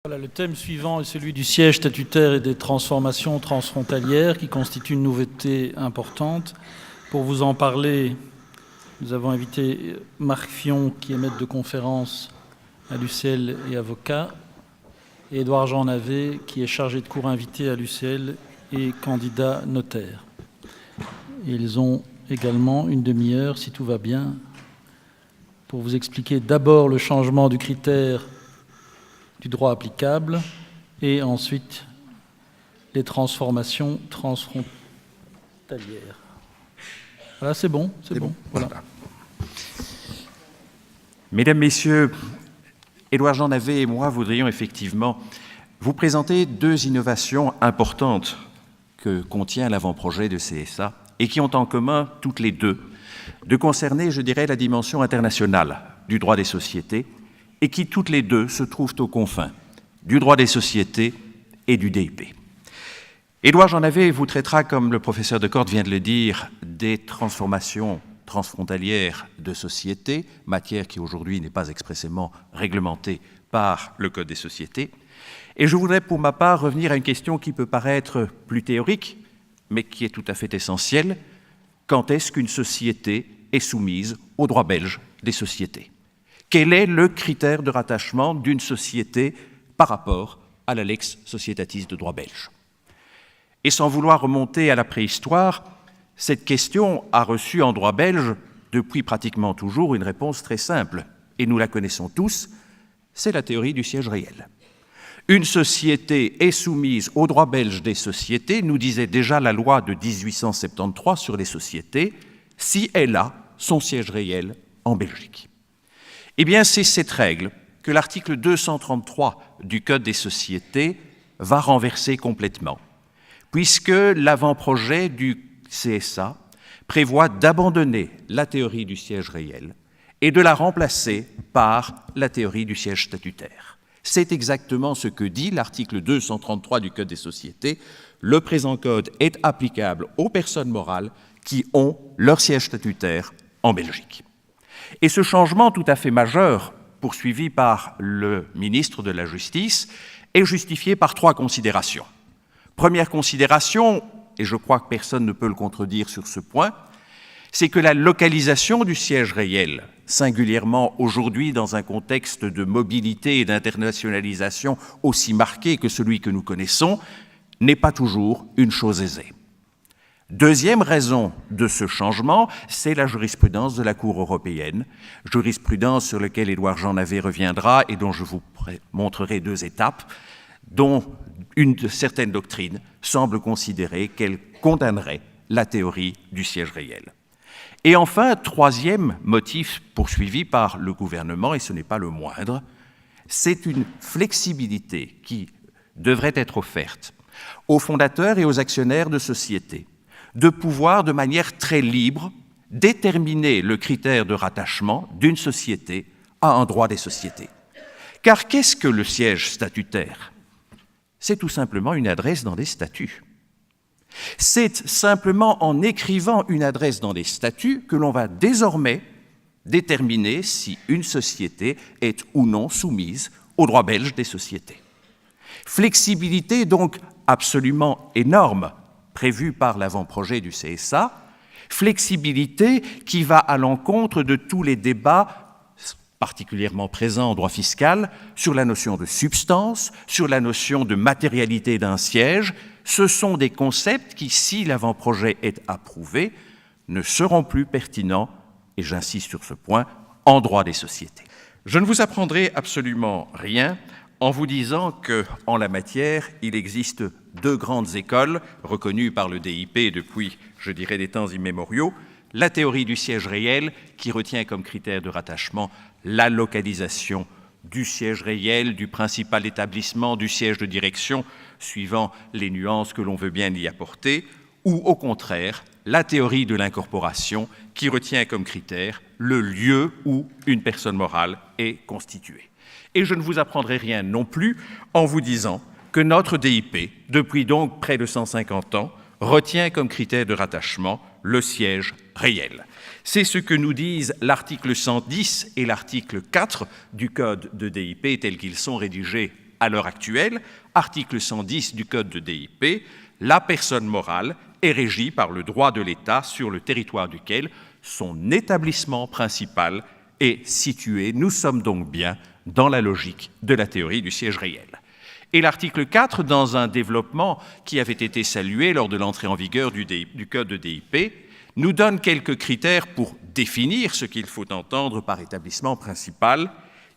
Voilà, le thème suivant est celui du siège statutaire et des transformations transfrontalières qui constitue une nouveauté importante. Pour vous en parler, nous avons invité Marc Fion, qui est maître de conférence à l'UCL et avocat, et Édouard Jean Navet, qui est chargé de cours invité à l'UCL et candidat notaire. Ils ont également une demi-heure, si tout va bien, pour vous expliquer d'abord le changement du critère du droit applicable et ensuite les transformations transfrontalières. Voilà, c'est bon, c'est bon. Voilà. Mesdames, Messieurs, Édouard Jean Navet et moi voudrions effectivement vous présenter deux innovations importantes que contient l'avant-projet de CSA et qui ont en commun toutes les deux de concerner, je dirais, la dimension internationale du droit des sociétés et qui toutes les deux se trouvent aux confins du droit des sociétés et du DIP. Édouard Jean Navet vous traitera, comme le professeur Decorte vient de le dire, des transformations transfrontalières de sociétés, matière qui aujourd'hui n'est pas expressément réglementée par le Code des sociétés. Et je voudrais pour ma part revenir à une question qui peut paraître plus théorique, mais qui est tout à fait essentielle. Quand est-ce qu'une société est soumise au droit belge des sociétés ? Quel est le critère de rattachement d'une société par rapport à la lex societatis de droit belge? Et sans vouloir remonter à la préhistoire, cette question a reçu en droit belge, depuis pratiquement toujours, une réponse très simple, et nous la connaissons tous, c'est la théorie du siège réel. Une société est soumise au droit belge des sociétés, nous disait déjà la loi de 1873 sur les sociétés, si elle a son siège réel en Belgique. Eh bien, c'est cette règle que l'article 233 du Code des sociétés va renverser complètement, puisque l'avant-projet du CSA prévoit d'abandonner la théorie du siège réel et de la remplacer par la théorie du siège statutaire. C'est exactement ce que dit l'article 233 du Code des sociétés. Le présent code est applicable aux personnes morales qui ont leur siège statutaire en Belgique. Et ce changement tout à fait majeur, poursuivi par le ministre de la Justice, est justifié par trois considérations. Première considération, et je crois que personne ne peut le contredire sur ce point, c'est que la localisation du siège réel, singulièrement aujourd'hui dans un contexte de mobilité et d'internationalisation aussi marqué que celui que nous connaissons, n'est pas toujours une chose aisée. Deuxième raison de ce changement, c'est la jurisprudence de la Cour européenne, jurisprudence sur laquelle Édouard Jean Navet reviendra et dont je vous montrerai deux étapes, dont une certaine doctrine semble considérer qu'elle condamnerait la théorie du siège réel. Et enfin, troisième motif poursuivi par le gouvernement, et ce n'est pas le moindre, c'est une flexibilité qui devrait être offerte aux fondateurs et aux actionnaires de sociétés de pouvoir, de manière très libre, déterminer le critère de rattachement d'une société à un droit des sociétés. Car qu'est-ce que le siège statutaire ? C'est tout simplement une adresse dans des statuts. C'est simplement en écrivant une adresse dans des statuts que l'on va désormais déterminer si une société est ou non soumise au droit belge des sociétés. Flexibilité donc absolument énorme prévue par l'avant-projet du CSA, flexibilité qui va à l'encontre de tous les débats particulièrement présents en droit fiscal sur la notion de substance, sur la notion de matérialité d'un siège. Ce sont des concepts qui, si l'avant-projet est approuvé, ne seront plus pertinents, et j'insiste sur ce point, en droit des sociétés. Je ne vous apprendrai absolument rien en vous disant qu'en la matière, il existe deux grandes écoles reconnues par le DIP depuis, je dirais, des temps immémoriaux. La théorie du siège réel, qui retient comme critère de rattachement la localisation du siège réel, du principal établissement, du siège de direction, suivant les nuances que l'on veut bien y apporter, ou au contraire, la théorie de l'incorporation, qui retient comme critère le lieu où une personne morale est constituée. Et je ne vous apprendrai rien non plus en vous disant que notre DIP, depuis donc près de 150 ans, retient comme critère de rattachement le siège réel. C'est ce que nous disent l'article 110 et l'article 4 du Code de DIP tels qu'ils sont rédigés À l'heure actuelle, article 110 du Code de DIP, la personne morale est régie par le droit de l'État sur le territoire duquel son établissement principal est situé. Nous sommes donc bien dans la logique de la théorie du siège réel. Et l'article 4, dans un développement qui avait été salué lors de l'entrée en vigueur du Code de DIP, nous donne quelques critères pour définir ce qu'il faut entendre par établissement principal.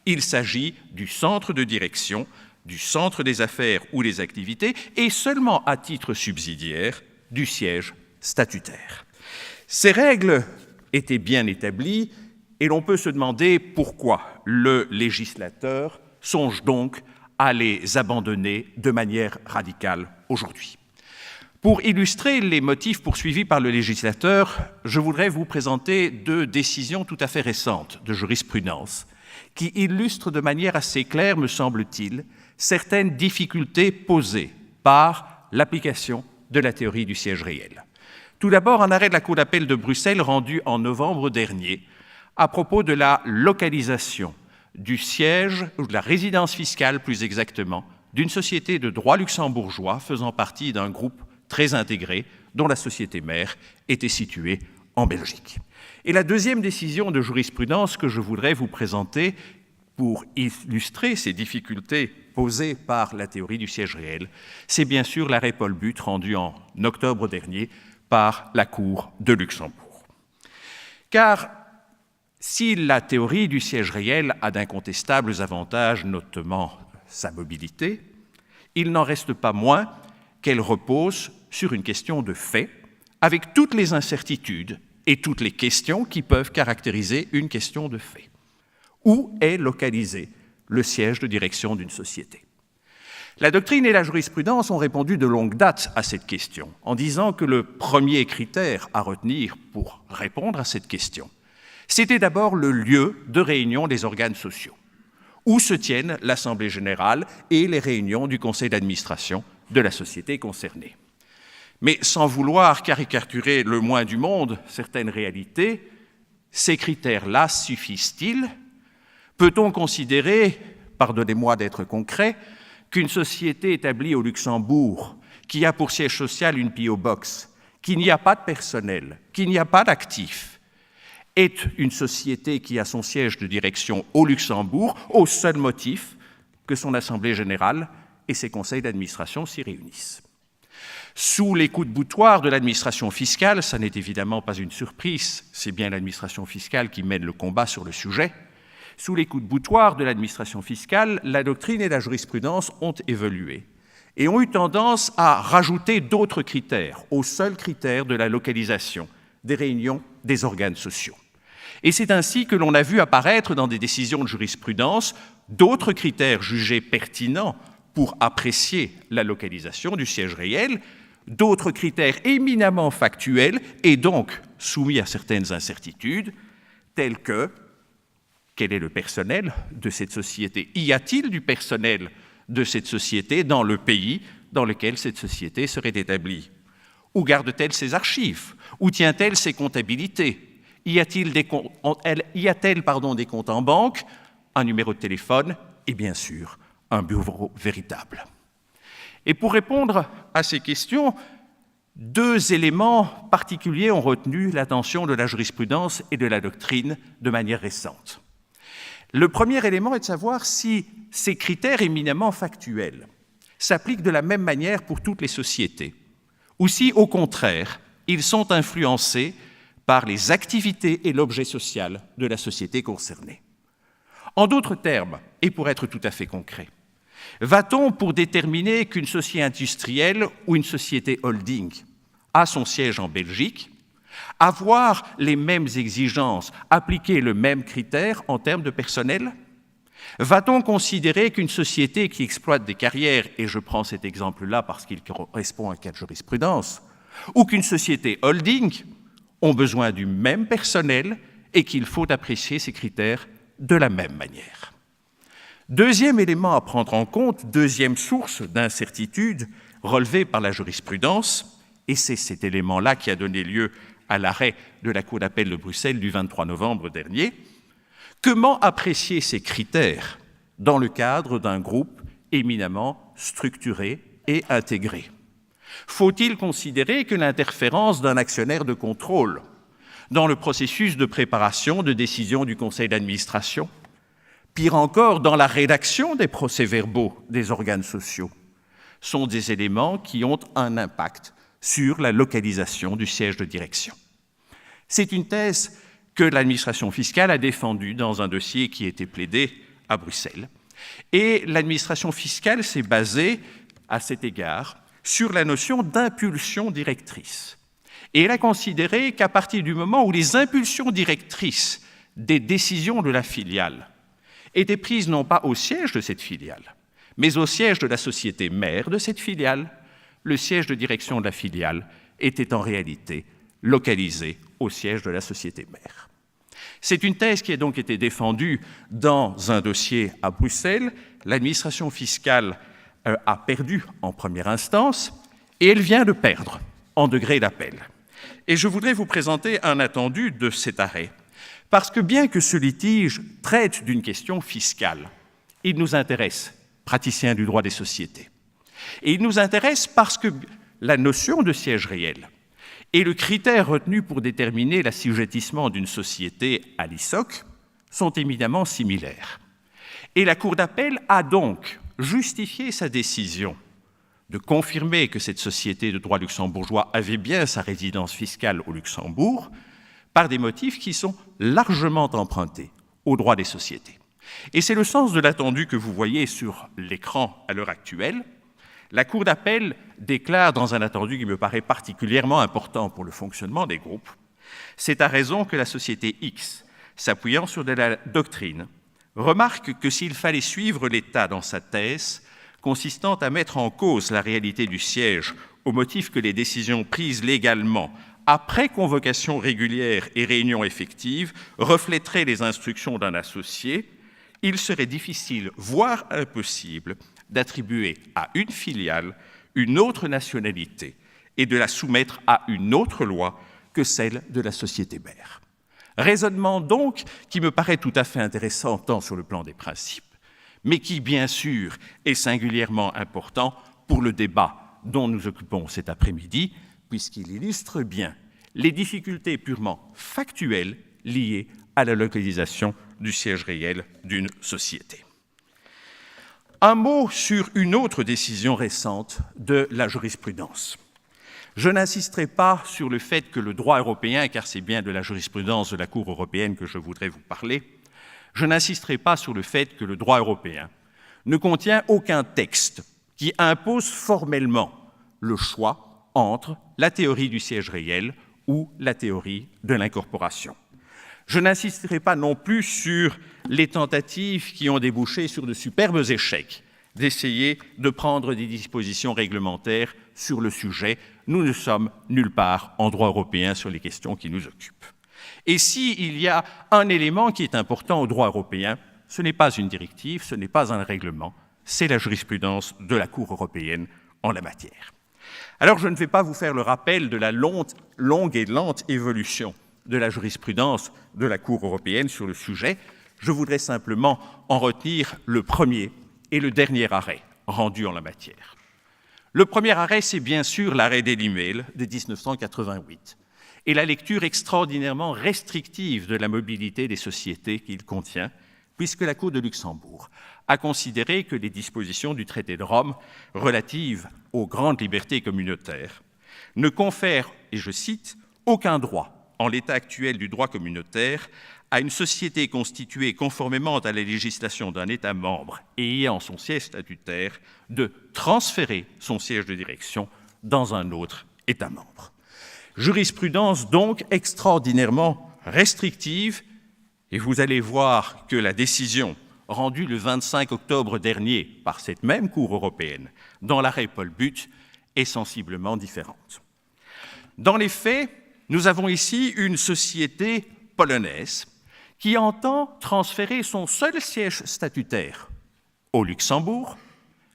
Il s'agit du centre de direction, du centre des affaires ou des activités, et seulement à titre subsidiaire, du siège statutaire. Ces règles étaient bien établies, et l'on peut se demander pourquoi le législateur songe donc à les abandonner de manière radicale aujourd'hui. Pour illustrer les motifs poursuivis par le législateur, je voudrais vous présenter 2 décisions tout à fait récentes de jurisprudence qui illustrent de manière assez claire, me semble-t-il, certaines difficultés posées par l'application de la théorie du siège réel. Tout d'abord, un arrêt de la Cour d'appel de Bruxelles rendu en novembre dernier à propos de la localisation du siège, ou de la résidence fiscale plus exactement, d'une société de droit luxembourgeois faisant partie d'un groupe très intégré dont la société mère était située en Belgique. Et la deuxième décision de jurisprudence que je voudrais vous présenter pour illustrer ces difficultés posées par la théorie du siège réel, c'est bien sûr l'arrêt Paul But rendu en octobre dernier par la Cour de Luxembourg. Car si la théorie du siège réel a d'incontestables avantages, notamment sa mobilité, il n'en reste pas moins qu'elle repose sur une question de fait, avec toutes les incertitudes et toutes les questions qui peuvent caractériser une question de fait. Où est localisé le siège de direction d'une société? La doctrine et la jurisprudence ont répondu de longue date à cette question, en disant que le premier critère à retenir pour répondre à cette question, c'était d'abord le lieu de réunion des organes sociaux, où se tiennent l'Assemblée générale et les réunions du conseil d'administration de la société concernée. Mais sans vouloir caricaturer le moins du monde certaines réalités, ces critères-là suffisent-ils? Peut-on considérer, pardonnez-moi d'être concret, qu'une société établie au Luxembourg, qui a pour siège social une P.O. Box, qu'il n'y a pas de personnel, qu'il n'y a pas d'actifs, est une société qui a son siège de direction au Luxembourg au seul motif que son Assemblée générale et ses conseils d'administration s'y réunissent? Sous les coups de boutoir de l'administration fiscale, ça n'est évidemment pas une surprise, c'est bien l'administration fiscale qui mène le combat sur le sujet. Sous les coups de boutoir de l'administration fiscale, la doctrine et la jurisprudence ont évolué et ont eu tendance à rajouter d'autres critères au seul critère de la localisation des réunions des organes sociaux. Et c'est ainsi que l'on a vu apparaître dans des décisions de jurisprudence d'autres critères jugés pertinents pour apprécier la localisation du siège réel, d'autres critères éminemment factuels et donc soumis à certaines incertitudes, tels que quel est le personnel de cette société? Y a-t-il du personnel de cette société dans le pays dans lequel cette société serait établie? Où garde-t-elle ses archives? Où tient-elle ses comptabilités? Y a-t-elle des comptes en banque, un numéro de téléphone et bien sûr un bureau véritable? Et pour répondre à ces questions, 2 éléments particuliers ont retenu l'attention de la jurisprudence et de la doctrine de manière récente. Le premier élément est de savoir si ces critères éminemment factuels s'appliquent de la même manière pour toutes les sociétés, ou si, au contraire, ils sont influencés par les activités et l'objet social de la société concernée. En d'autres termes, et pour être tout à fait concret, va-t-on, pour déterminer qu'une société industrielle ou une société holding a son siège en Belgique, avoir les mêmes exigences, appliquer le même critère en termes de personnel? Va-t-on considérer qu'une société qui exploite des carrières, et je prends cet exemple-là parce qu'il correspond à un cas de jurisprudence, ou qu'une société holding ont besoin du même personnel et qu'il faut apprécier ces critères de la même manière? Deuxième élément à prendre en compte, deuxième source d'incertitude relevée par la jurisprudence, et c'est cet élément-là qui a donné lieu à l'arrêt de la Cour d'appel de Bruxelles du 23 novembre dernier, comment apprécier ces critères dans le cadre d'un groupe éminemment structurée et intégrée. Faut-il considérer que l'interférence d'un actionnaire de contrôle dans le processus de préparation de décision du conseil d'administration, pire encore, dans la rédaction des procès-verbaux des organes sociaux, sont des éléments qui ont un impact sur la localisation du siège de direction. C'est une thèse que l'administration fiscale a défendue dans un dossier qui était plaidé à Bruxelles. Et l'administration fiscale s'est basée, à cet égard, sur la notion d'impulsion directrice. Et elle a considéré qu'à partir du moment où les impulsions directrices des décisions de la filiale étaient prises non pas au siège de cette filiale, mais au siège de la société mère de cette filiale, le siège de direction de la filiale était en réalité localisé au siège de la société mère. C'est une thèse qui a donc été défendue dans un dossier à Bruxelles. L'administration fiscale a perdu en première instance et elle vient de perdre en degré d'appel. Et je voudrais vous présenter un attendu de cet arrêt, parce que bien que ce litige traite d'une question fiscale, il nous intéresse, praticiens du droit des sociétés. Et il nous intéresse parce que la notion de siège réel et le critère retenu pour déterminer l'assujettissement d'une société à l'ISOC sont éminemment similaires. Et la Cour d'appel a donc justifié sa décision de confirmer que cette société de droit luxembourgeois avait bien sa résidence fiscale au Luxembourg par des motifs qui sont largement empruntés au droit des sociétés. Et c'est le sens de l'attendu que vous voyez sur l'écran à l'heure actuelle. La Cour d'appel déclare dans un attendu qui me paraît particulièrement important pour le fonctionnement des groupes, c'est à raison que la société X, s'appuyant sur de la doctrine, remarque que s'il fallait suivre l'État dans sa thèse, consistant à mettre en cause la réalité du siège au motif que les décisions prises légalement après convocation régulière et réunion effective reflèteraient les instructions d'un associé, il serait difficile, voire impossible, d'attribuer à une filiale une autre nationalité et de la soumettre à une autre loi que celle de la société mère. Raisonnement donc qui me paraît tout à fait intéressant tant sur le plan des principes, mais qui, bien sûr, est singulièrement important pour le débat dont nous occupons cet après-midi, puisqu'il illustre bien les difficultés purement factuelles liées à la localisation du siège réel d'une société. Un mot sur une autre décision récente de la jurisprudence. Je n'insisterai pas sur le fait que le droit européen, car c'est bien de la jurisprudence de la Cour européenne que je voudrais vous parler, je n'insisterai pas sur le fait que le droit européen ne contient aucun texte qui impose formellement le choix entre la théorie du siège réel ou la théorie de l'incorporation. Je n'insisterai pas non plus sur les tentatives qui ont débouché sur de superbes échecs d'essayer de prendre des dispositions réglementaires sur le sujet. Nous ne sommes nulle part en droit européen sur les questions qui nous occupent. Et s'il y a un élément qui est important au droit européen, ce n'est pas une directive, ce n'est pas un règlement, c'est la jurisprudence de la Cour européenne en la matière. Alors je ne vais pas vous faire le rappel de la longue et lente évolution de la jurisprudence de la Cour européenne sur le sujet. Je voudrais simplement en retenir le premier et le dernier arrêt rendu en la matière. Le premier arrêt, c'est bien sûr l'arrêt Delimel de 1988 et la lecture extraordinairement restrictive de la mobilité des sociétés qu'il contient, puisque la Cour de Luxembourg a considéré que les dispositions du traité de Rome relatives aux grandes libertés communautaires ne confèrent, et je cite, « aucun droit en l'état actuel du droit communautaire à une société constituée conformément à la législation d'un État membre et ayant son siège statutaire de transférer son siège de direction dans un autre État membre ». Jurisprudence donc extraordinairement restrictive, et vous allez voir que la décision rendue le 25 octobre dernier par cette même Cour européenne dans l'arrêt Paul But est sensiblement différente. Dans les faits, nous avons ici une société polonaise qui entend transférer son seul siège statutaire au Luxembourg,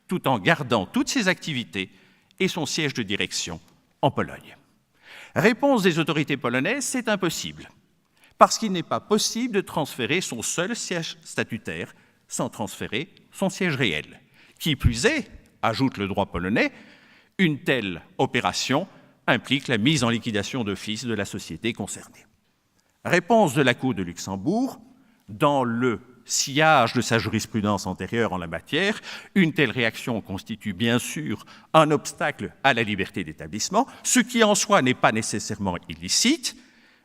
tout en gardant toutes ses activités et son siège de direction en Pologne. Réponse des autorités polonaises, c'est impossible, parce qu'il n'est pas possible de transférer son seul siège statutaire sans transférer son siège réel, Qui plus est, ajoute le droit polonais, une telle opération implique la mise en liquidation d'office de la société concernée. Réponse de la Cour de Luxembourg, dans le sillage de sa jurisprudence antérieure en la matière, une telle réaction constitue bien sûr un obstacle à la liberté d'établissement, ce qui en soi n'est pas nécessairement illicite,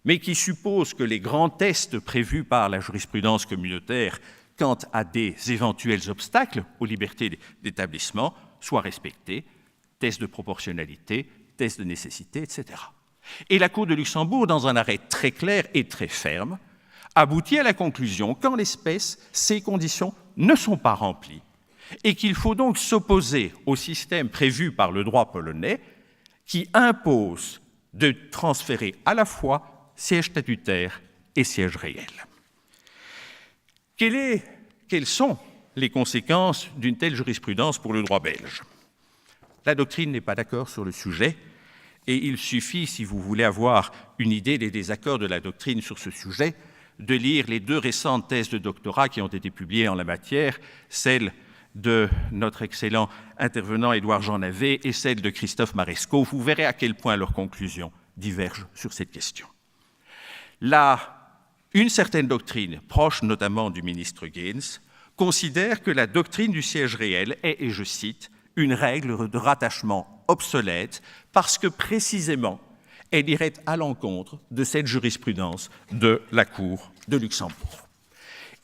mais qui suppose que les grands tests prévus par la jurisprudence communautaire quant à des éventuels obstacles aux libertés d'établissement soient respectés, tests de proportionnalité, tests de nécessité, etc. Et la Cour de Luxembourg, dans un arrêt très clair et très ferme, aboutit à la conclusion qu'en l'espèce, ces conditions ne sont pas remplies et qu'il faut donc s'opposer au système prévu par le droit polonais qui impose de transférer à la fois siège statutaire et siège réel. Quelles sont les conséquences d'une telle jurisprudence pour le droit belge? La doctrine n'est pas d'accord sur le sujet et il suffit, si vous voulez avoir une idée des désaccords de la doctrine sur ce sujet, de lire les 2 récentes thèses de doctorat qui ont été publiées en la matière, celle de notre excellent intervenant Édouard Jean Navet et celle de Christophe Marescot. Vous verrez à quel point leurs conclusions divergent sur cette question. Une certaine doctrine, proche notamment du ministre Geyns, considère que la doctrine du siège réel est, et je cite, une règle de rattachement obsolète parce que précisément elle irait à l'encontre de cette jurisprudence de la Cour de Luxembourg.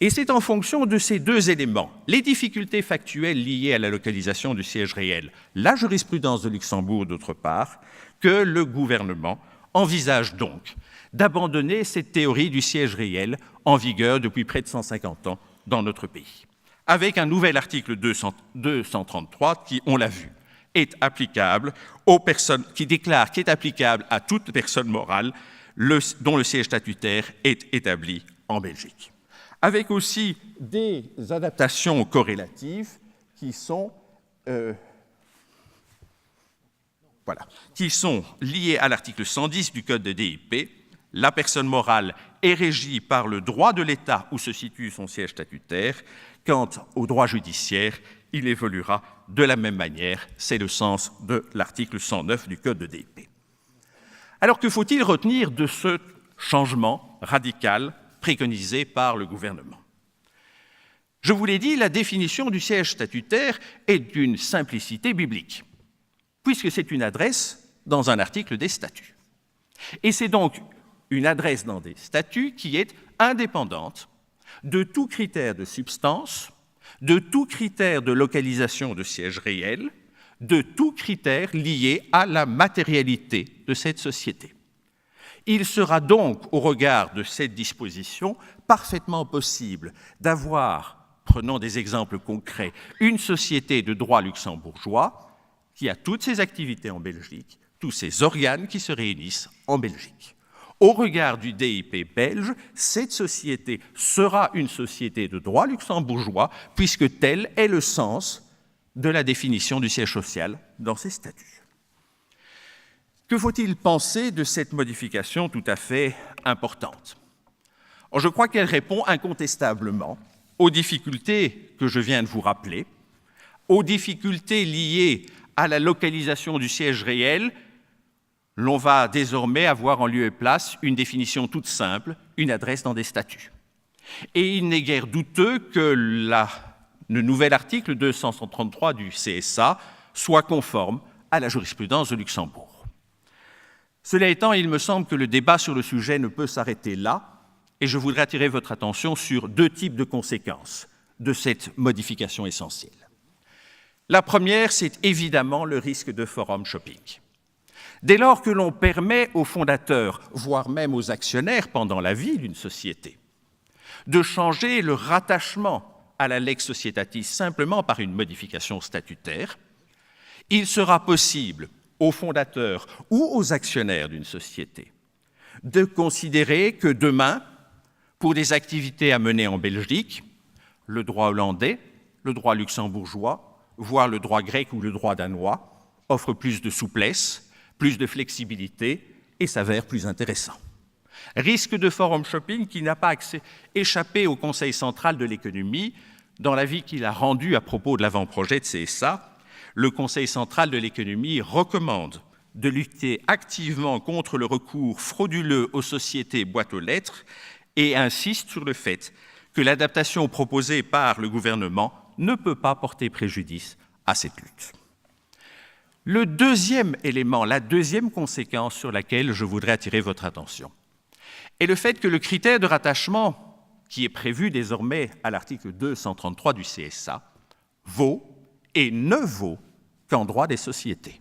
Et c'est en fonction de ces 2 éléments, les difficultés factuelles liées à la localisation du siège réel, la jurisprudence de Luxembourg d'autre part, que le gouvernement envisage donc d'abandonner cette théorie du siège réel en vigueur depuis près de 150 ans dans notre pays, avec un nouvel article 233 qui, on l'a vu, est applicable aux personnes, qui déclare qu'il est applicable à toute personne morale dont le siège statutaire est établi en Belgique. Avec aussi des adaptations corrélatives qui sont liées à l'article 110 du Code de DIP. La personne morale est régie par le droit de l'État où se situe son siège statutaire. Quant au droit judiciaire, il évoluera de la même manière. C'est le sens de l'article 109 du Code de DIP. Alors que faut-il retenir de ce changement radical préconisé par le gouvernement? Je vous l'ai dit, la définition du siège statutaire est d'une simplicité biblique, puisque c'est une adresse dans un article des statuts. Et c'est donc une adresse dans des statuts qui est indépendante de tout critère de substance, de tout critère de localisation de siège réel, de tout critère lié à la matérialité de cette société. Il sera donc, au regard de cette disposition, parfaitement possible d'avoir, prenons des exemples concrets, une société de droit luxembourgeois qui a toutes ses activités en Belgique, tous ses organes qui se réunissent en Belgique. Au regard du DIP belge, cette société sera une société de droit luxembourgeois puisque tel est le sens de la définition du siège social dans ses statuts. Que faut-il penser de cette modification tout à fait importante? Je crois qu'elle répond incontestablement aux difficultés que je viens de vous rappeler, aux difficultés liées à la localisation du siège réel. L'on va désormais avoir en lieu et place une définition toute simple, une adresse dans des statuts. Et il n'est guère douteux que le nouvel article 233 du CSA soit conforme à la jurisprudence de Luxembourg. Cela étant, il me semble que le débat sur le sujet ne peut s'arrêter là, et je voudrais attirer votre attention sur 2 types de conséquences de cette modification essentielle. La première, c'est évidemment le risque de forum shopping. Dès lors que l'on permet aux fondateurs, voire même aux actionnaires pendant la vie d'une société, de changer le rattachement à la lex societatis simplement par une modification statutaire, il sera possible aux fondateurs ou aux actionnaires d'une société de considérer que demain, pour des activités à mener en Belgique, le droit hollandais, le droit luxembourgeois, voire le droit grec ou le droit danois offrent plus de souplesse, plus de flexibilité et s'avère plus intéressant. Risque de forum shopping qui n'a pas échappé au Conseil central de l'économie dans l'avis qu'il a rendu à propos de l'avant-projet de CSA, le Conseil central de l'économie recommande de lutter activement contre le recours frauduleux aux sociétés boîtes aux lettres et insiste sur le fait que l'adaptation proposée par le gouvernement ne peut pas porter préjudice à cette lutte. Le deuxième élément, la deuxième conséquence sur laquelle je voudrais attirer votre attention est le fait que le critère de rattachement qui est prévu désormais à l'article 233 du CSA vaut et ne vaut qu'en droit des sociétés.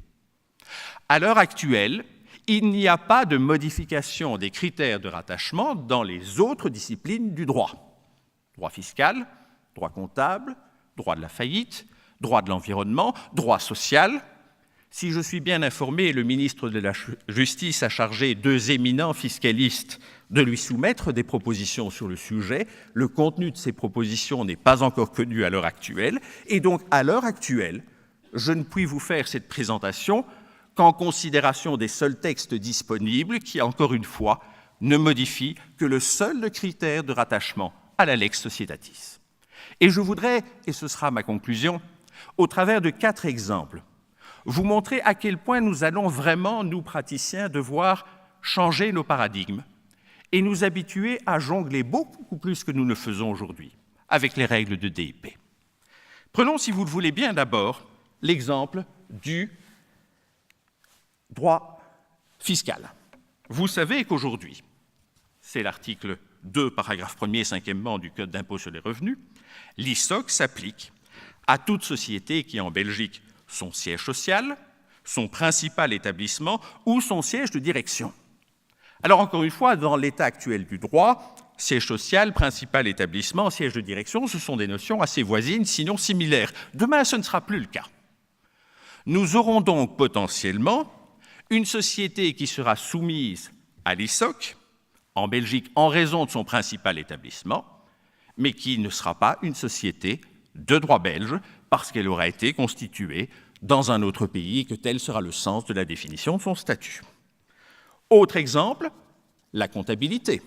À l'heure actuelle, il n'y a pas de modification des critères de rattachement dans les autres disciplines du droit. Droit fiscal, droit comptable, droit de la faillite, droit de l'environnement, droit social. Si je suis bien informé, le ministre de la Justice a chargé 2 éminents fiscalistes de lui soumettre des propositions sur le sujet. Le contenu de ces propositions n'est pas encore connu à l'heure actuelle. Et donc, à l'heure actuelle, je ne puis vous faire cette présentation qu'en considération des seuls textes disponibles qui, encore une fois, ne modifient que le seul critère de rattachement à la lex societatis. Et je voudrais, et ce sera ma conclusion, au travers de 4 exemples, vous montrer à quel point nous allons vraiment, nous praticiens, devoir changer nos paradigmes et nous habituer à jongler beaucoup plus que nous ne faisons aujourd'hui avec les règles de DIP. Prenons, si vous le voulez bien, d'abord l'exemple du droit fiscal. Vous savez qu'aujourd'hui, c'est l'article 2, paragraphe 1er, 5e du Code d'impôt sur les revenus, l'ISOC s'applique à toute société qui, en Belgique, son siège social, son principal établissement ou son siège de direction. Alors, encore une fois, dans l'état actuel du droit, siège social, principal établissement, siège de direction, ce sont des notions assez voisines, sinon similaires. Demain, ce ne sera plus le cas. Nous aurons donc potentiellement une société qui sera soumise à l'ISOC, en Belgique, en raison de son principal établissement, mais qui ne sera pas une société de droit belge, parce qu'elle aura été constituée dans un autre pays et que tel sera le sens de la définition de son statut. Autre exemple, la comptabilité.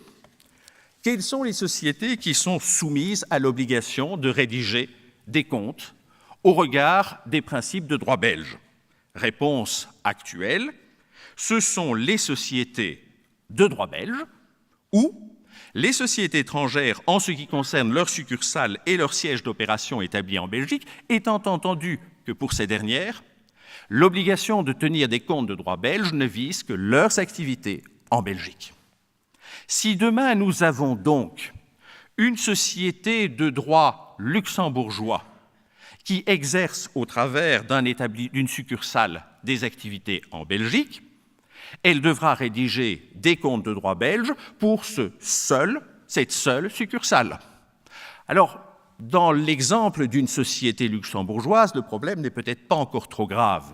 Quelles sont les sociétés qui sont soumises à l'obligation de rédiger des comptes au regard des principes de droit belge? Réponse actuelle, ce sont les sociétés de droit belge ou les sociétés étrangères en ce qui concerne leurs succursales et leurs sièges d'opération établis en Belgique, étant entendu que pour ces dernières, l'obligation de tenir des comptes de droit belge ne vise que leurs activités en Belgique. Si demain nous avons donc une société de droit luxembourgeois qui exerce au travers d'une succursale des activités en Belgique, elle devra rédiger des comptes de droit belge pour cette seule succursale. Alors, dans l'exemple d'une société luxembourgeoise, le problème n'est peut-être pas encore trop grave.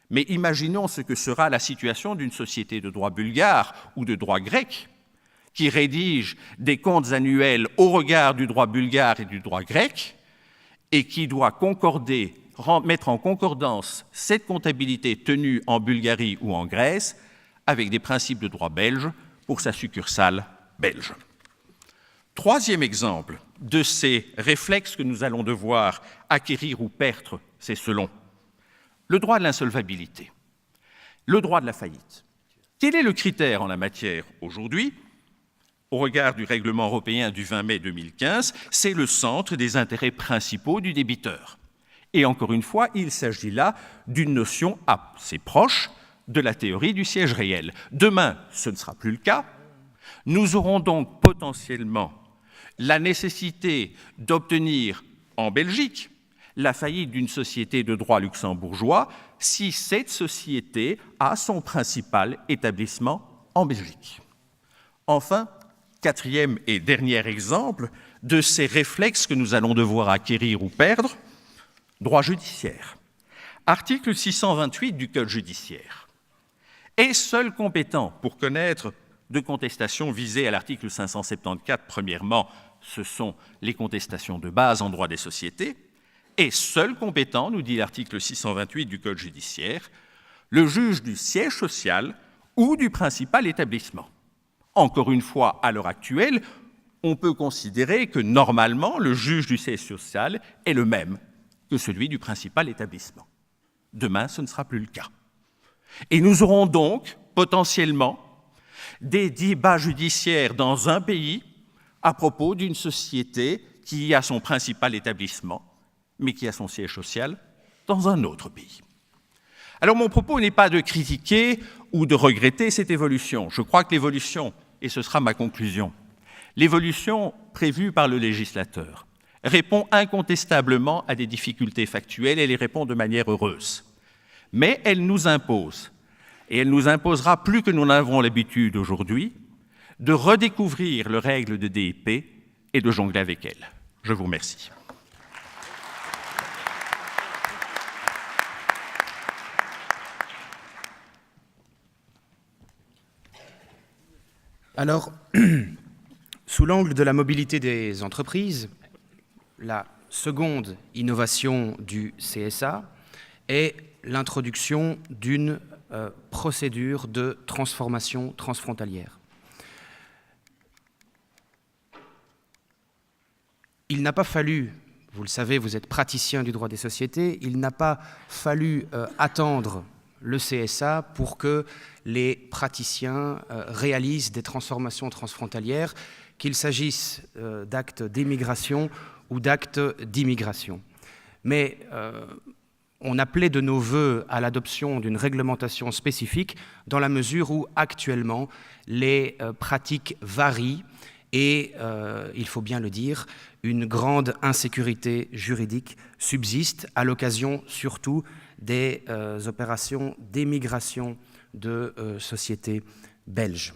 Mais imaginons ce que sera la situation d'une société de droit bulgare ou de droit grec qui rédige des comptes annuels au regard du droit bulgare et du droit grec et qui doit mettre en concordance cette comptabilité tenue en Bulgarie ou en Grèce avec des principes de droit belge pour sa succursale belge. Troisième exemple de ces réflexes que nous allons devoir acquérir ou perdre, c'est selon le droit de l'insolvabilité, le droit de la faillite. Quel est le critère en la matière aujourd'hui? Au regard du règlement européen du 20 mai 2015, c'est le centre des intérêts principaux du débiteur. Et encore une fois, il s'agit là d'une notion assez proche de la théorie du siège réel. Demain, ce ne sera plus le cas. Nous aurons donc potentiellement la nécessité d'obtenir en Belgique la faillite d'une société de droit luxembourgeois si cette société a son principal établissement en Belgique. Enfin, quatrième et dernier exemple de ces réflexes que nous allons devoir acquérir ou perdre, droit judiciaire. Article 628 du Code judiciaire. Est seul compétent pour connaître de contestations visées à l'article 574, premièrement, ce sont les contestations de base en droit des sociétés, et seul compétent, nous dit l'article 628 du Code judiciaire, le juge du siège social ou du principal établissement. Encore une fois, à l'heure actuelle, on peut considérer que normalement le juge du siège social est le même que celui du principal établissement. Demain, ce ne sera plus le cas. Et nous aurons donc potentiellement des débats judiciaires dans un pays à propos d'une société qui a son principal établissement, mais qui a son siège social dans un autre pays. Alors mon propos n'est pas de critiquer ou de regretter cette évolution. Je crois que l'évolution, et ce sera ma conclusion, l'évolution prévue par le législateur répond incontestablement à des difficultés factuelles et les répond de manière heureuse. Mais elle nous impose, et elle nous imposera plus que nous n'avons l'habitude aujourd'hui, de redécouvrir les règles de DIP et de jongler avec elles. Je vous remercie. Alors, sous l'angle de la mobilité des entreprises, la seconde innovation du CSA est l'introduction d'une procédure de transformation transfrontalière. Il n'a pas fallu, vous le savez, vous êtes praticien du droit des sociétés, il n'a pas fallu attendre le CSA pour que les praticiens réalisent des transformations transfrontalières, qu'il s'agisse d'actes d'émigration ou d'actes d'immigration. Mais on appelait de nos vœux à l'adoption d'une réglementation spécifique dans la mesure où actuellement les pratiques varient et, il faut bien le dire, une grande insécurité juridique subsiste à l'occasion surtout des opérations d'émigration de sociétés belges.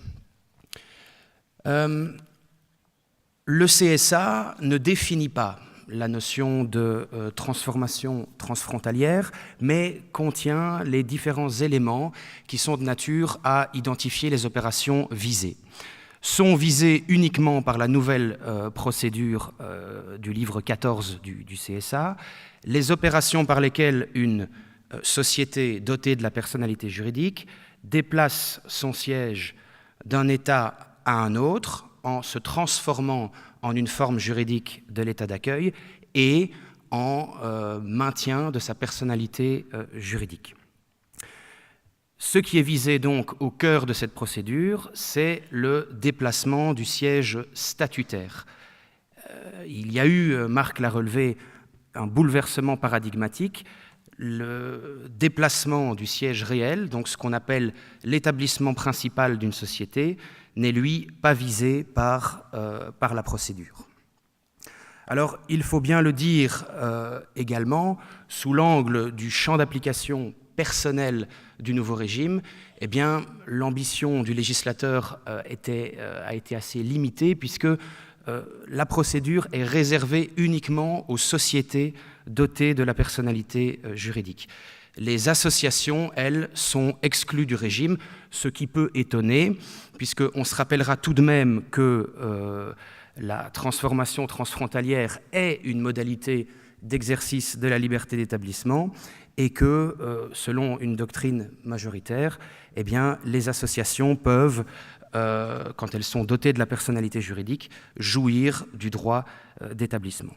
Le CSA ne définit pas la notion de transformation transfrontalière, mais contient les différents éléments qui sont de nature à identifier les opérations visées. Sont visées uniquement par la nouvelle procédure du livre 14 du CSA, les opérations par lesquelles une société dotée de la personnalité juridique déplace son siège d'un État à un autre en se transformant en une forme juridique de l'État d'accueil et en maintien de sa personnalité juridique. Ce qui est visé donc au cœur de cette procédure, c'est le déplacement du siège statutaire. Il y a eu, Marc l'a relevé, un bouleversement paradigmatique. Le déplacement du siège réel, donc ce qu'on appelle l'établissement principal d'une société, n'est lui pas visé par la procédure. Alors, il faut bien le dire également, sous l'angle du champ d'application personnel du nouveau régime, eh bien, l'ambition du législateur a été assez limitée puisque la procédure est réservée uniquement aux sociétés dotées de la personnalité juridique. Les associations, elles, sont exclues du régime, ce qui peut étonner, puisqu'on se rappellera tout de même que la transformation transfrontalière est une modalité d'exercice de la liberté d'établissement et que, selon une doctrine majoritaire, eh bien, les associations peuvent, quand elles sont dotées de la personnalité juridique, jouir du droit d'établissement.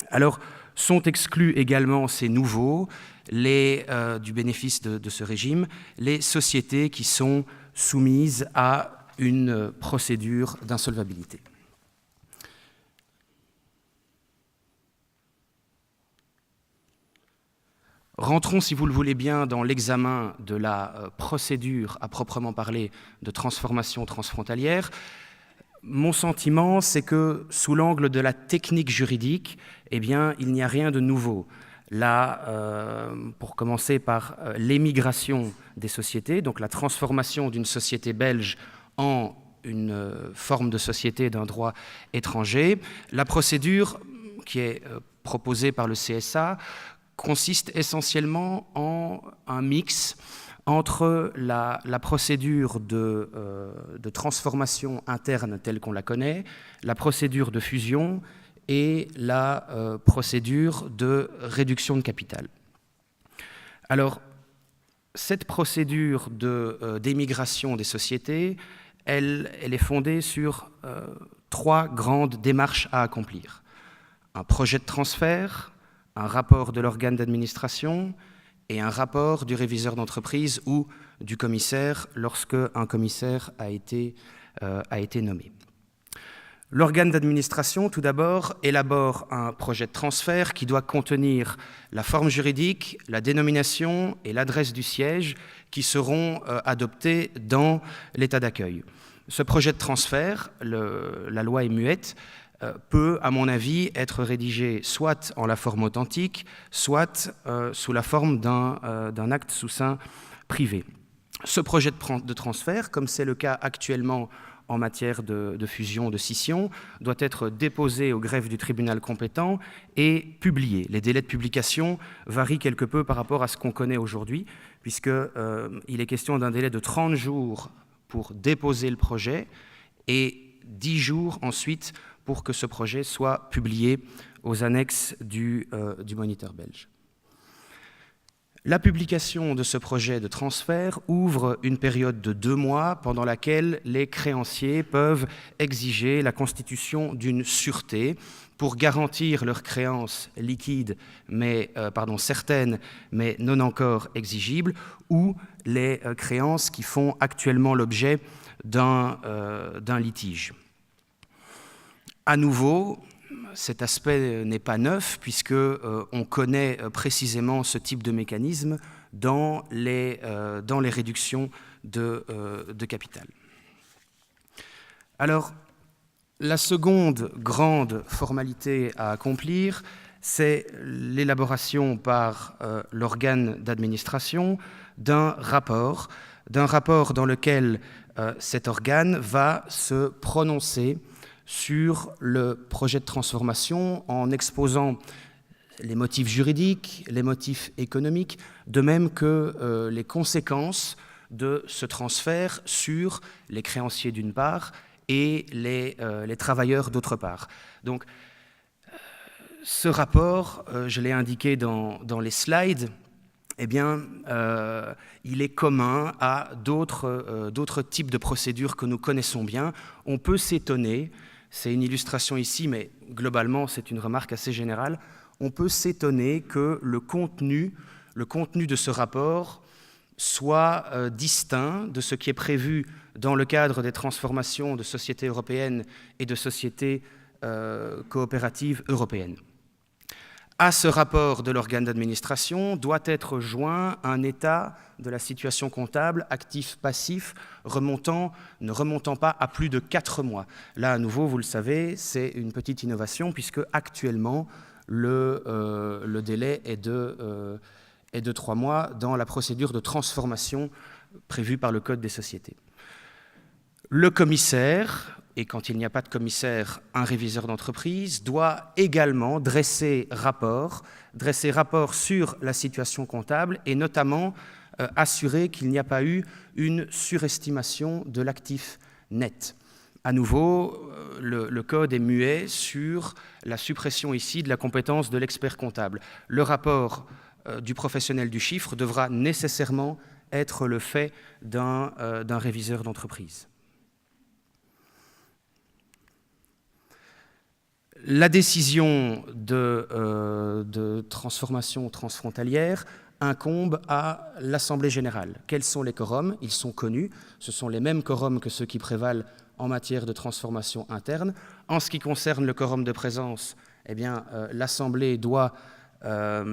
Alors, sont exclus également ces nouveaux, du bénéfice de ce régime, les sociétés qui sont soumises à une procédure d'insolvabilité. Rentrons, si vous le voulez bien, dans l'examen de la procédure à proprement parler de transformation transfrontalière. Mon sentiment, c'est que sous l'angle de la technique juridique, eh bien, il n'y a rien de nouveau. Là, pour commencer par l'émigration des sociétés, donc la transformation d'une société belge en une forme de société d'un droit étranger, la procédure qui est proposée par le CSA consiste essentiellement en un mix entre la procédure de transformation interne telle qu'on la connaît, la procédure de fusion et la procédure de réduction de capital. Alors, cette procédure d'émigration des sociétés, elle est fondée sur 3 grandes démarches à accomplir. Un projet de transfert, un rapport de l'organe d'administration et un rapport du réviseur d'entreprise ou du commissaire lorsque un commissaire a été nommé. L'organe d'administration, tout d'abord, élabore un projet de transfert qui doit contenir la forme juridique, la dénomination et l'adresse du siège qui seront adoptés dans l'état d'accueil. Ce projet de transfert, la loi est muette, peut, à mon avis, être rédigé soit en la forme authentique, soit sous la forme d'un acte sous seing privé. Ce projet de transfert, comme c'est le cas actuellement en matière de fusion, de scission, doit être déposé au greffe du tribunal compétent et publié. Les délais de publication varient quelque peu par rapport à ce qu'on connaît aujourd'hui, puisqu'il est question d'un délai de 30 jours pour déposer le projet et 10 jours ensuite pour que ce projet soit publié aux annexes du Moniteur belge. La publication de ce projet de transfert ouvre une période de 2 mois pendant laquelle les créanciers peuvent exiger la constitution d'une sûreté pour garantir leurs créances liquides, certaines, mais non encore exigibles, ou les créances qui font actuellement l'objet d'un litige. À nouveau, cet aspect n'est pas neuf puisqu'on connaît précisément ce type de mécanisme dans les réductions de capital. Alors, la seconde grande formalité à accomplir, c'est l'élaboration par l'organe d'administration d'un rapport dans lequel cet organe va se prononcer sur le projet de transformation en exposant les motifs juridiques, les motifs économiques, de même que les conséquences de ce transfert sur les créanciers d'une part et les travailleurs d'autre part. Donc, ce rapport, je l'ai indiqué dans les slides, eh bien, il est commun à d'autres types de procédures que nous connaissons bien. On peut s'étonner, c'est une illustration ici, mais globalement, c'est une remarque assez générale, on peut s'étonner que le contenu de ce rapport soit distinct de ce qui est prévu dans le cadre des transformations de sociétés européennes et de sociétés coopératives européennes. À ce rapport de l'organe d'administration doit être joint un état de la situation comptable, actif-passif, ne remontant pas à plus de 4 mois. Là, à nouveau, vous le savez, c'est une petite innovation puisque actuellement, le délai est de 3 mois dans la procédure de transformation prévue par le Code des sociétés. Le commissaire, et quand il n'y a pas de commissaire, un réviseur d'entreprise, doit également dresser rapport sur la situation comptable et notamment assurer qu'il n'y a pas eu une surestimation de l'actif net. À nouveau, le Code est muet sur la suppression ici de la compétence de l'expert comptable. Le rapport du professionnel du chiffre devra nécessairement être le fait d'un réviseur d'entreprise. La décision de transformation transfrontalière incombe à l'Assemblée générale. Quels sont les quorums? Ils sont connus. Ce sont les mêmes quorums que ceux qui prévalent en matière de transformation interne. En ce qui concerne le quorum de présence, eh bien, l'Assemblée doit... à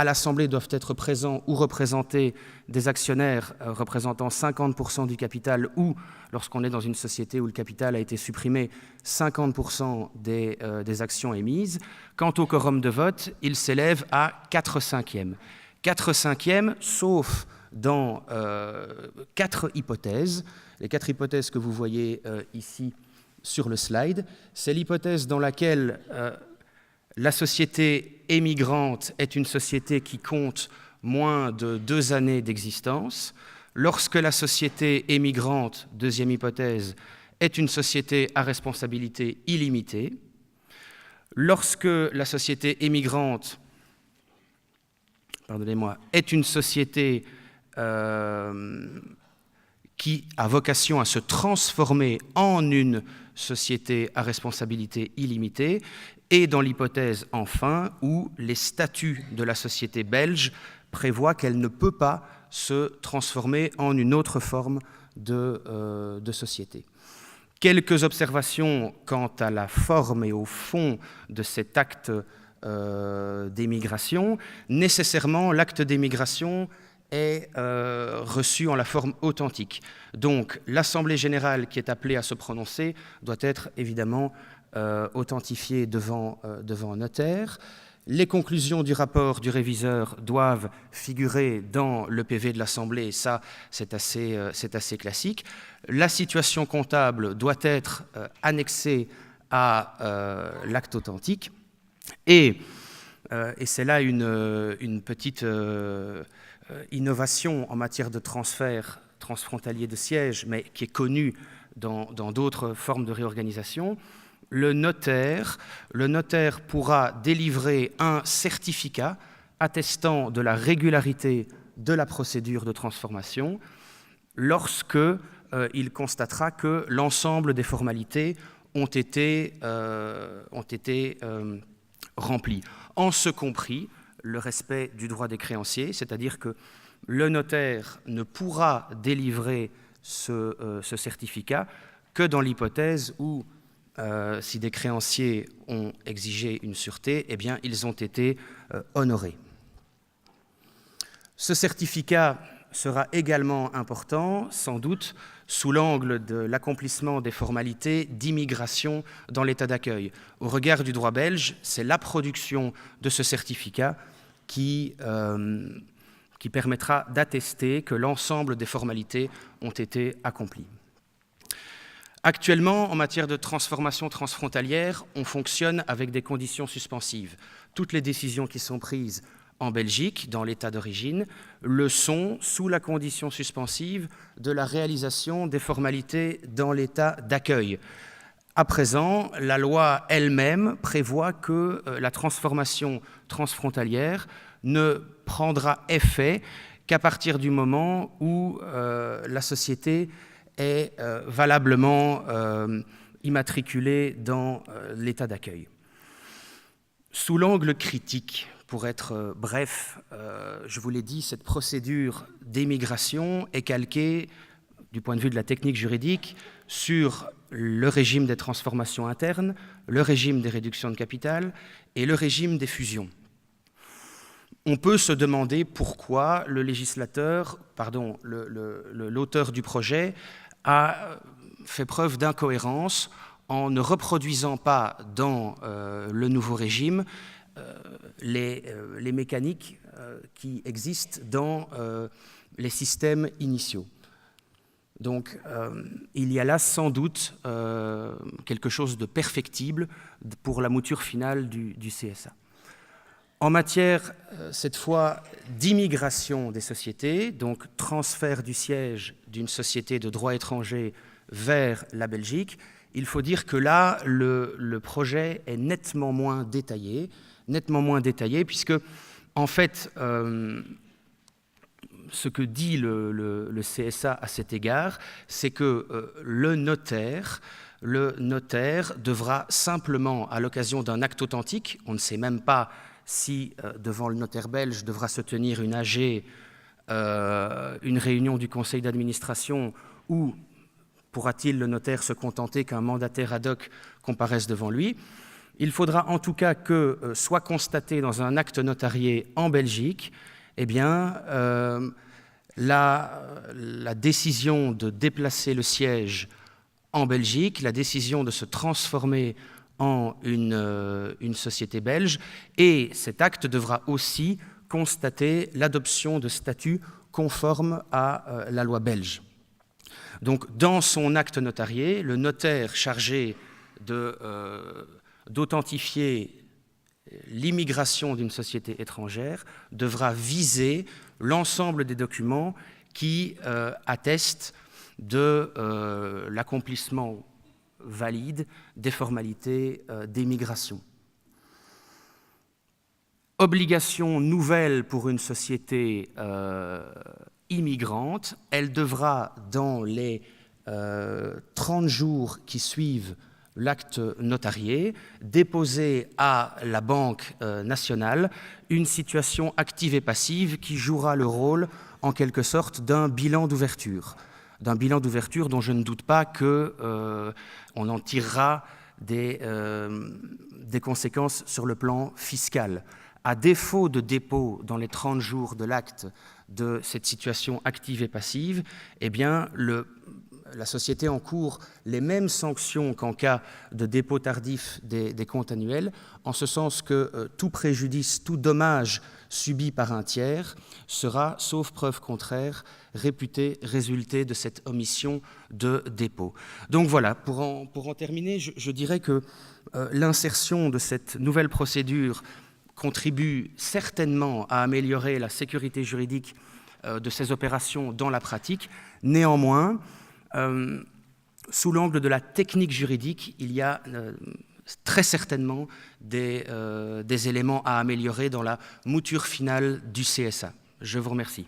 l'Assemblée doivent être présents ou représentés des actionnaires représentant 50% du capital ou, lorsqu'on est dans une société où le capital a été supprimé, 50% des actions émises. Quant au quorum de vote, il s'élève à 4/5. 4/5, sauf dans 4 hypothèses. Les 4 hypothèses que vous voyez ici sur le slide, c'est l'hypothèse dans laquelle la société émigrante est une société qui compte moins de 2 années d'existence. Lorsque la société émigrante, deuxième hypothèse, est une société à responsabilité illimitée. Lorsque la société émigrante, est une société qui a vocation à se transformer en une société à responsabilité illimitée, et dans l'hypothèse, enfin, où les statuts de la société belge prévoient qu'elle ne peut pas se transformer en une autre forme de société. Quelques observations quant à la forme et au fond de cet acte d'émigration. Nécessairement, l'acte d'émigration est reçu en la forme authentique. Donc, l'Assemblée générale qui est appelée à se prononcer doit être évidemment authentifiée devant notaire. Les conclusions du rapport du réviseur doivent figurer dans le PV de l'Assemblée, et ça, c'est assez classique. La situation comptable doit être annexée à l'acte authentique, et c'est là une petite innovation en matière de transfert transfrontalier de siège, mais qui est connue dans d'autres formes de réorganisation. Le notaire pourra délivrer un certificat attestant de la régularité de la procédure de transformation lorsque il constatera que l'ensemble des formalités ont été remplies, en ce compris le respect du droit des créanciers, c'est-à-dire que le notaire ne pourra délivrer ce certificat que dans l'hypothèse où si des créanciers ont exigé une sûreté, eh bien, ils ont été honorés. Ce certificat sera également important, sans doute, sous l'angle de l'accomplissement des formalités d'immigration dans l'état d'accueil. Au regard du droit belge, c'est la production de ce certificat qui permettra d'attester que l'ensemble des formalités ont été accomplies. Actuellement, en matière de transformation transfrontalière, on fonctionne avec des conditions suspensives. Toutes les décisions qui sont prises en Belgique, dans l'état d'origine, le sont sous la condition suspensive de la réalisation des formalités dans l'état d'accueil. À présent, la loi elle-même prévoit que la transformation transfrontalière ne prendra effet qu'à partir du moment où la société est valablement immatriculée dans l'état d'accueil. Sous l'angle critique, pour être bref, je vous l'ai dit, cette procédure d'émigration est calquée, du point de vue de la technique juridique, sur le régime des transformations internes, le régime des réductions de capital et le régime des fusions. On peut se demander pourquoi le législateur, l'auteur du projet, a fait preuve d'incohérence en ne reproduisant pas dans le nouveau régime les mécaniques qui existent dans les systèmes initiaux. Donc, il y a là sans doute quelque chose de perfectible pour la mouture finale du CSA. En matière, cette fois, d'immigration des sociétés, donc transfert du siège d'une société de droit étranger vers la Belgique, il faut dire que là, le projet est nettement moins détaillé puisque, en fait, ce que dit le CSA à cet égard, c'est que le notaire devra simplement, à l'occasion d'un acte authentique, on ne sait même pas si devant le notaire belge devra se tenir une AG, une réunion du conseil d'administration, ou pourra-t-il le notaire se contenter qu'un mandataire ad hoc comparaisse devant lui. Il faudra en tout cas que soit constaté dans un acte notarié en Belgique, eh bien, la décision de déplacer le siège en Belgique, la décision de se transformer en une société belge, et cet acte devra aussi constater l'adoption de statuts conformes à la loi belge. Donc, dans son acte notarié, le notaire chargé d'authentifier l'immigration d'une société étrangère devra viser l'ensemble des documents qui attestent de l'accomplissement valide des formalités d'émigration. Obligation nouvelle pour une société immigrante, elle devra, dans les 30 jours qui suivent l'acte notarié, déposer à la Banque nationale une situation active et passive qui jouera le rôle, en quelque sorte, d'un bilan d'ouverture. D'un bilan d'ouverture dont je ne doute pas qu'on en tirera des conséquences sur le plan fiscal. À défaut de dépôt dans les 30 jours de l'acte de cette situation active et passive, eh bien, la société encourt les mêmes sanctions qu'en cas de dépôt tardif des comptes annuels, en ce sens que tout préjudice, tout dommage subi par un tiers sera, sauf preuve contraire, réputé résulter de cette omission de dépôt. Donc voilà, pour en terminer, je dirais que l'insertion de cette nouvelle procédure contribue certainement à améliorer la sécurité juridique de ces opérations dans la pratique. Néanmoins, sous l'angle de la technique juridique, il y a très certainement des éléments à améliorer dans la mouture finale du CSA. Je vous remercie.